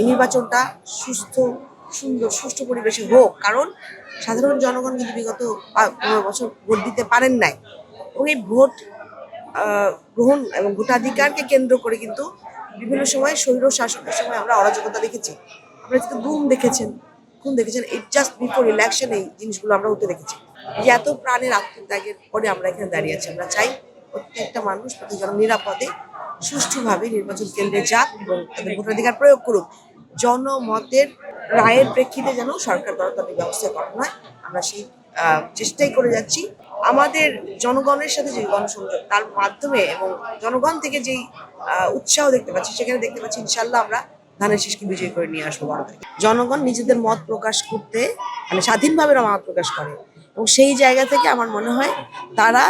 এই নির্বাচনটা সুস্থ, সুন্দর, সুষ্ঠু পরিবেশে হোক, কারণ সাধারণ জনগণ কিন্তু বিগত 15 বছর ভোট দিতে পারেন নাই, এবং এই ভোট গ্রহণ এবং ভোটাধিকারকে কেন্দ্র করে কিন্তু বিভিন্ন সময় স্বৈর শাসনের সময় আমরা অরাজকতা দেখেছি, আমরা কিন্তু গুম দেখেছেন, খুন দেখেছেন। এই জাস্ট বিফোর ইলেকশন এই জিনিসগুলো আমরা হতে দেখেছি। যে এত প্রাণের আত্মত্যাগের পরে আমরা এখানে দাঁড়িয়ে আছি, আমরা চাই প্রত্যেকটা মানুষ প্রতিজন নিরাপদে সুষ্ঠুভাবে নির্বাচন কেন্দ্রে যাক এবং তাদের ভোটাধিকার প্রয়োগ করুক। জনমতের রায়ের প্রেক্ষিতে যেন সরকার গণতান্ত্রিক ব্যবস্থা গঠন হয়, আমরা সেই চেষ্টাই করে যাচ্ছি। আমাদের জনগণের সাথে যে গণসংযোগ তার মাধ্যমে এবং জনগণ থেকে যেই উৎসাহ দেখতে পাচ্ছি, সেখানে দেখতে পাচ্ছি ইনশাল্লাহ আমরা ধানের শীষকে বিজয়ী করে নিয়ে আসবো। জনগণ নিজেদের মত প্রকাশ করতে মানে স্বাধীনভাবে মত প্রকাশ করে, এবং সেই জায়গা থেকে আমার মনে হয় তারা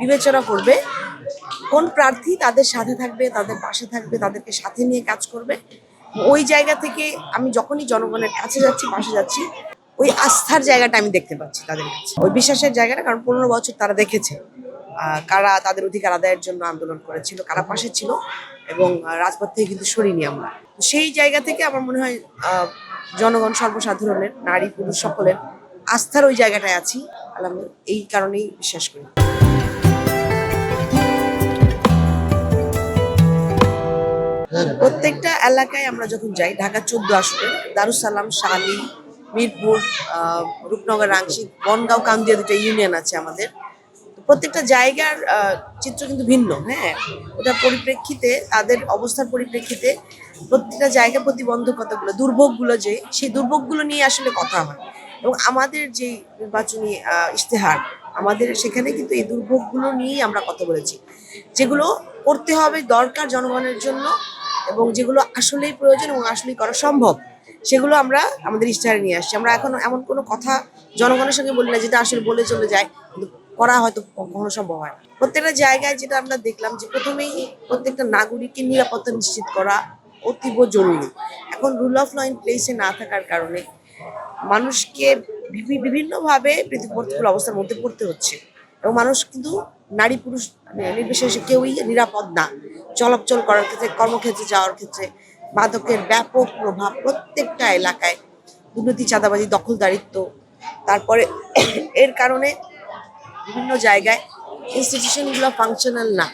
বিবেচনা করবে কোন প্রার্থী তাদের সাথে থাকবে, তাদের পাশে থাকবে, তাদেরকে সাথে নিয়ে কাজ করবে। ওই জায়গা থেকে আমি যখনই জনগণের কাছে যাচ্ছি, পাশে যাচ্ছি, ওই আস্থার জায়গাটা আমি দেখতে পাচ্ছি তাদের কাছে, ওই বিশ্বাসের জায়গাটা। কারণ 15 বছর তারা দেখেছে কারা তাদের অধিকার আদায়ের জন্য আন্দোলন করেছিল, কারা পাশে ছিল, এবং রাজপথ থেকে কিন্তু সরিনি আমরা। সেই জায়গা থেকে আমার মনে হয় জনগণ সর্বসাধারণের, নারী পুরুষ সকলের আস্থার ওই জায়গাটায় আছি। আলহামদুলিল্লাহ, এই কারণেই বিশ্বাস করি। প্রত্যেকটা এলাকায় আমরা যখন যাই, ঢাকা 14 আসনে দারুসালাম, শাহালি, মিরপুর, রূপনগর, রাংশিক, বনগাঁও, কান্দিয়া দুটো ইউনিয়ন আছে আমাদের। প্রত্যেকটা জায়গার চিত্র কিন্তু ভিন্ন। হ্যাঁ, ওটার পরিপ্রেক্ষিতে, তাদের অবস্থার পরিপ্রেক্ষিতে প্রত্যেকটা জায়গার প্রতিবন্ধকতাগুলো, দুর্ভোগগুলো, যে সেই দুর্ভোগগুলো নিয়ে আসলে কথা হয়। এবং আমাদের যে নির্বাচনী ইশতেহার, আমাদের সেখানে কিন্তু এই দুর্ভোগগুলো নিয়েই আমরা কথা বলেছি, যেগুলো করতে হবে দরকার জনগণের জন্য, এবং যেগুলো আসলেই প্রয়োজন এবং আসলেই করা সম্ভব, সেগুলো আমরা আমাদের ইশতেহারে নিয়ে আসছি। আমরা এখন এমন কোনো কথা জনগণের সঙ্গে বলি না যেটা আসলে বলে চলে যায়, করা হয়তো কখনো সম্ভব হয় না। প্রত্যেকটা জায়গায় যেটা আমরা দেখলাম যে প্রথমেই প্রত্যেকটা নাগরিকের নিরাপত্তা নিশ্চিত করা অতীব জরুরি। এখন রুল অফ ল ইন প্লেসে না থাকার কারণে মানুষকে বিভিন্নভাবে প্রতিকূল অবস্থার মধ্যে পড়তে হচ্ছে, এবং মানুষ কিন্তু নারী পুরুষ নির্বিশেষে কেউই নিরাপদ না। চলাচল করার ক্ষেত্রে, কর্মক্ষেত্রে যাওয়ার ক্ষেত্রে মাদকের ব্যাপক প্রভাব প্রত্যেকটা এলাকায়, দুর্নীতি, চাঁদাবাজি, দখলদারিত্ব, তারপরে এর কারণে বিভিন্ন জায়গায় ইনস্টিটিউশনগুলো ফাংশনাল না,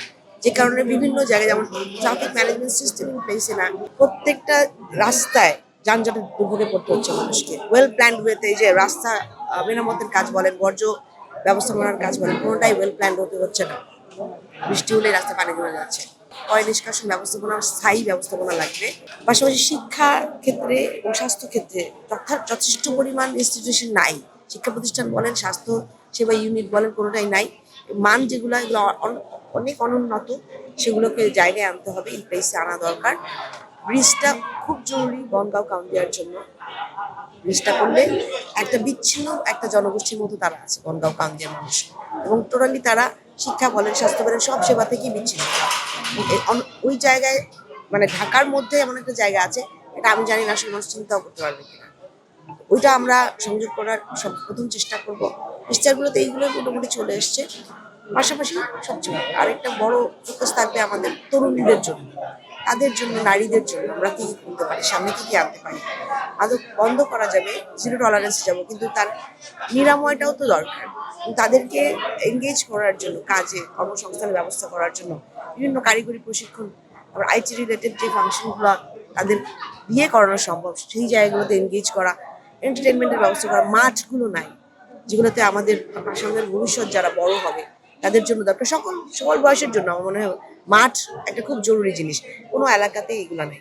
যে কারণে বিভিন্ন জায়গায় যেমন ট্রাফিক ম্যানেজমেন্ট সিস্টেম প্লেসে না, প্রত্যেকটা রাস্তায় যানজটের দুর্ভোগে পড়তে হচ্ছে মানুষকে। ওয়েল প্ল্যান্ড ওয়েতে, এই যে রাস্তা মেরামতের কাজ বলেন, বর্জ্য ব্যবস্থাপনার কাজ বলেন, কোনোটাই ওয়েল প্ল্যান্ড হতে হচ্ছে না। বৃষ্টি হলে রাস্তা পানি জমে যাচ্ছে। পয় নিষ্কাশন ব্যবস্থাপনার স্থায়ী ব্যবস্থাপনা লাগবে। পাশাপাশি শিক্ষা ক্ষেত্রে এবং স্বাস্থ্য ক্ষেত্রে যথেষ্ট পরিমাণ ইনস্টিটিউশন নাই। শিক্ষা প্রতিষ্ঠান বলেন, স্বাস্থ্য সেবা ইউনিট বলেন, কোনোটাই নাই। মান যেগুলো, এগুলো অনেক অনুন্নত, সেগুলোকে জায়গায় আনতে হবে, ইন প্লেসে আনা দরকার। ব্রিজটা খুব জরুরি বনগাঁও কাউন্দিয়ার জন্য। ব্রিজটা করলে একটা বিচ্ছিন্ন একটা জনগোষ্ঠীর মতো তারা আছে বনগাঁও কাউন্দিয়ার মানুষ, এবং টোটালি তারা শিক্ষা বলেন, স্বাস্থ্য বলেন, সব সেবা থেকেই বিচ্ছিন্ন। ওই জায়গায় মানে ঢাকার মধ্যে এমন একটা জায়গা আছে, এটা আমি জানি না আসলে মানুষ চিন্তাও করতে পারবে কিনা। ওইটা আমরা সংযোগ করার প্রথম চেষ্টা করব। ইশতেহারগুলোতে এইগুলো মোটামুটি চলে এসছে। পাশাপাশি সবচেয়ে আরেকটা বড় ফোকাস থাকবে আমাদের তরুণীদের জন্য, তাদের জন্য, নারীদের জন্য আমরা কি করতে পারি, সামনে কি আনতে পারি। মাদক বন্ধ করা যাবে, জিরো টলারেন্সে যাবো, কিন্তু তার নিরাময়টাও তো দরকার। তাদেরকে এনগেজ করার জন্য, কাজে কর্মসংস্থানের ব্যবস্থা করার জন্য বিভিন্ন কারিগরি প্রশিক্ষণ, আবার আইটি রিলেটেড যে ফাংশনগুলো তাদের দিয়ে করানো সম্ভব, সেই জায়গাগুলোতে এনগেজ করা, এন্টারটেনমেন্টের ব্যবস্থা করা। মাঠগুলো নাই যেগুলোতে আমাদের সামনের ভবিষ্যৎ যারা বড় হবে তাদের জন্য দরকার, সকল বয়সের জন্য। আমার মনে হয় মাঠ একটা খুব জরুরি জিনিস, কোনো এলাকাতে এগুলো নেই।